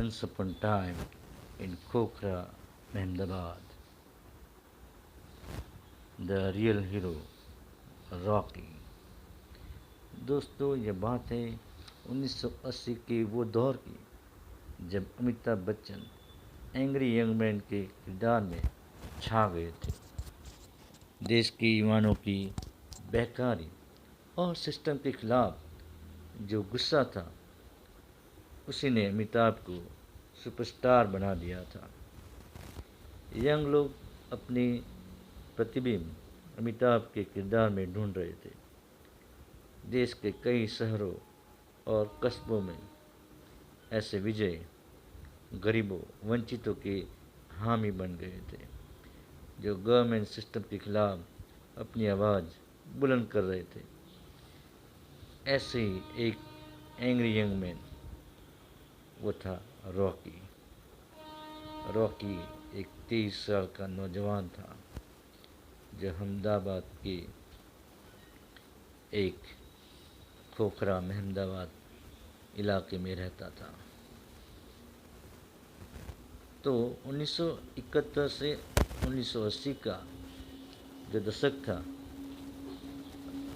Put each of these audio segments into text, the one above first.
Once upon a time in Khokra, Mehmedabad, the real hero, Rocky. दोस्तों, ये बात है 1980 के वो दौर की, जब Amitabh Bachchan angry young man के किरदार में छा गए थे। देश के युवाओं की बेकारी और सिस्टम के खिलाफ जो गुस्सा था, उसी ने अमिताभ को सुपरस्टार बना दिया था। यंग लोग अपनी प्रतिबिंब अमिताभ के किरदार में ढूंढ रहे थे। देश के कई शहरों और कस्बों में ऐसे विजय गरीबों, वंचितों के हामी बन गए थे, जो गवर्नमेंट सिस्टम के खिलाफ अपनी आवाज़ बुलंद कर रहे थे। ऐसे ही एक एंग्री यंग मैन, वो था रॉकी। रॉकी एक 23 साल का नौजवान था, जो अहमदाबाद के एक खोखरा महमदाबाद इलाके में रहता था। तो 1971 से 1980 का जो दशक था,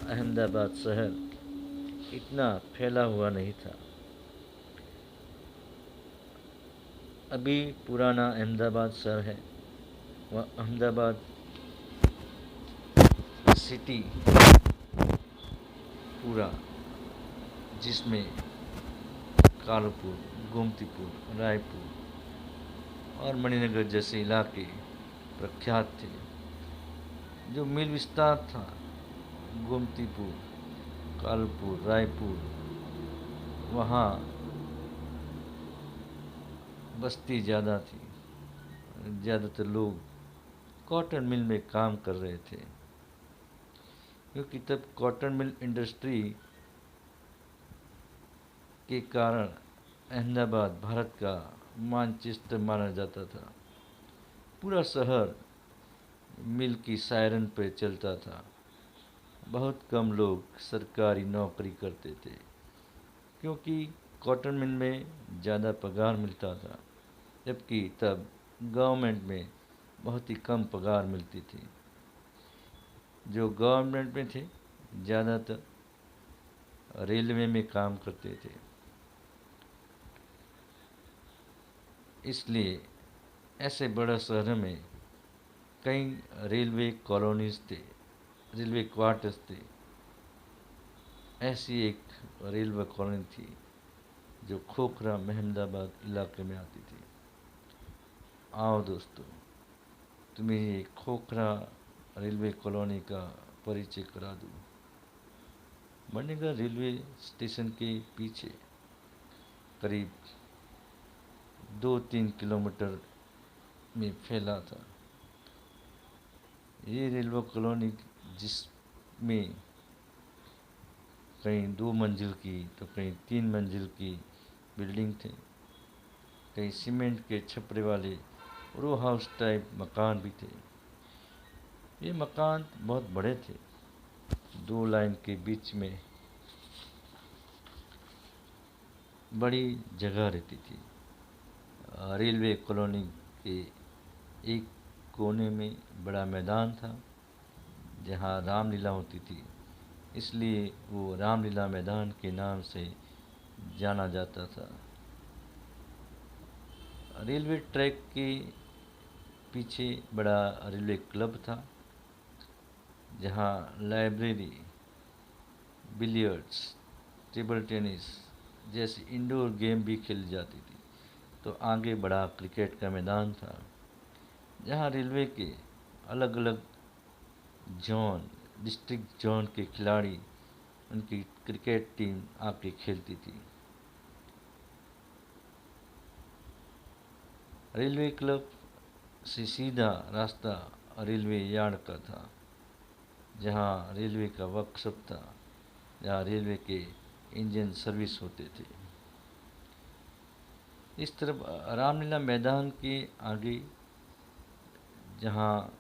अहमदाबाद शहर इतना फैला हुआ नहीं था। अभी पुराना अहमदाबाद शहर है, वह अहमदाबाद सिटी पूरा, जिसमें कालुपुर, गोमतीपुर, रायपुर और मणिनगर जैसे इलाके प्रख्यात थे। जो मिल विस्तार था, गोमतीपुर, कालुपुर, रायपुर, वहाँ बस्ती ज़्यादा थी। ज़्यादातर लोग कॉटन मिल में काम कर रहे थे, क्योंकि तब कॉटन मिल इंडस्ट्री के कारण अहमदाबाद भारत का मानचेस्टर माना जाता था। पूरा शहर मिल की सायरन पर चलता था। बहुत कम लोग सरकारी नौकरी करते थे, क्योंकि कॉटन मिल में ज़्यादा पगार मिलता था, जबकि तब गवर्नमेंट में बहुत ही कम पगार मिलती थी। जो गवर्नमेंट में थे, ज़्यादातर रेलवे में काम करते थे। इसलिए ऐसे बड़ा शहर में कई रेलवे कॉलोनीज थे, रेलवे क्वार्टर्स थे। ऐसी एक रेलवे कॉलोनी थी जो खोखरा महमदाबाद इलाके में आती थी। आओ दोस्तों, तुम्हें ये खोखरा रेलवे कॉलोनी का परिचय करा दूँ। मणिनगर रेलवे स्टेशन के पीछे करीब 2-3 किलोमीटर में फैला था ये रेलवे कॉलोनी, जिसमें कहीं 2 मंजिल की तो कहीं 3 मंजिल की बिल्डिंग थे। कहीं सीमेंट के छपरे वाले रो हाउस टाइप मकान भी थे। ये मकान बहुत बड़े थे। 2 लाइन के बीच में बड़ी जगह रहती थी। रेलवे कॉलोनी के एक कोने में बड़ा मैदान था, जहाँ रामलीला होती थी, इसलिए वो रामलीला मैदान के नाम से जाना जाता था। रेलवे ट्रैक के पीछे बड़ा रेलवे क्लब था, जहाँ लाइब्रेरी, बिलियर्ड्स, टेबल टेनिस जैसी इंडोर गेम भी खेली जाती थी। तो आगे बड़ा क्रिकेट का मैदान था, जहाँ रेलवे के अलग अलग जोन, डिस्ट्रिक्ट जोन के खिलाड़ी, उनकी क्रिकेट टीम आके खेलती थी। रेलवे क्लब से सीधा रास्ता रेलवे यार्ड का था, जहाँ रेलवे का वर्कशॉप था, जहाँ रेलवे के इंजन सर्विस होते थे। इस तरफ रामलीला मैदान के आगे जहाँ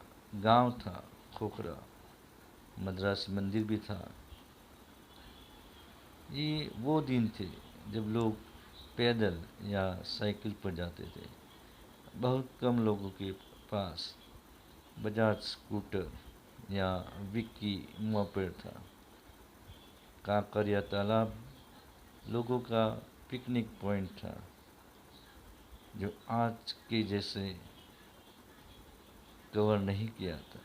गांव था खोखरा, मद्रासी मंदिर भी था। ये वो दिन थे जब लोग पैदल या साइकिल पर जाते थे। बहुत कम लोगों के पास बजाज स्कूटर या विक्की मोपेड था। कांकरिया तालाब लोगों का पिकनिक पॉइंट था, जो आज के जैसे कवर नहीं किया था।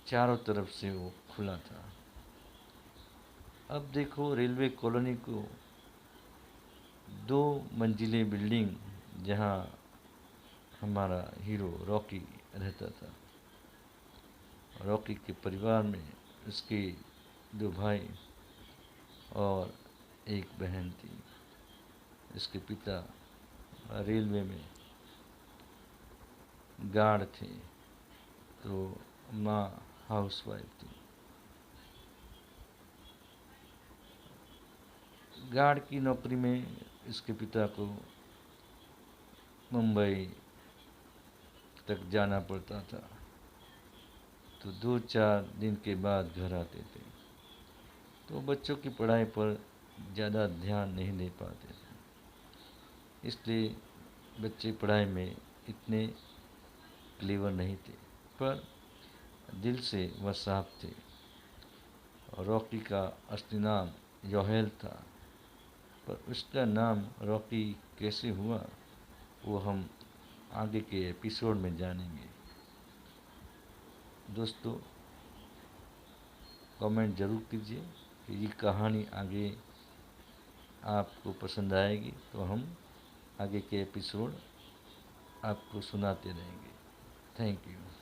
चारों तरफ से वो खुला था। अब देखो रेलवे कॉलोनी को, 2 मंजिले बिल्डिंग, जहाँ हमारा हीरो रॉकी रहता था। रॉकी के परिवार में उसके 2 भाई और एक बहन थी। इसके पिता रेलवे में गार्ड थे, तो माँ हाउसवाइफ थी। गार्ड की नौकरी में इसके पिता को मुंबई तक जाना पड़ता था, तो 2-4 दिन के बाद घर आते थे। तो बच्चों की पढ़ाई पर ज़्यादा ध्यान नहीं दे पाते थे, इसलिए बच्चे पढ़ाई में इतने क्लेवर नहीं थे, पर दिल से वह साफ थे। रॉकी का असली नाम योहेल था, पर उसका नाम रॉकी कैसे हुआ वो हम आगे के एपिसोड में जानेंगे। दोस्तों, कमेंट ज़रूर कीजिए कि ये कहानी आगे आपको पसंद आएगी, तो हम आगे के एपिसोड आपको सुनाते रहेंगे। Thank you.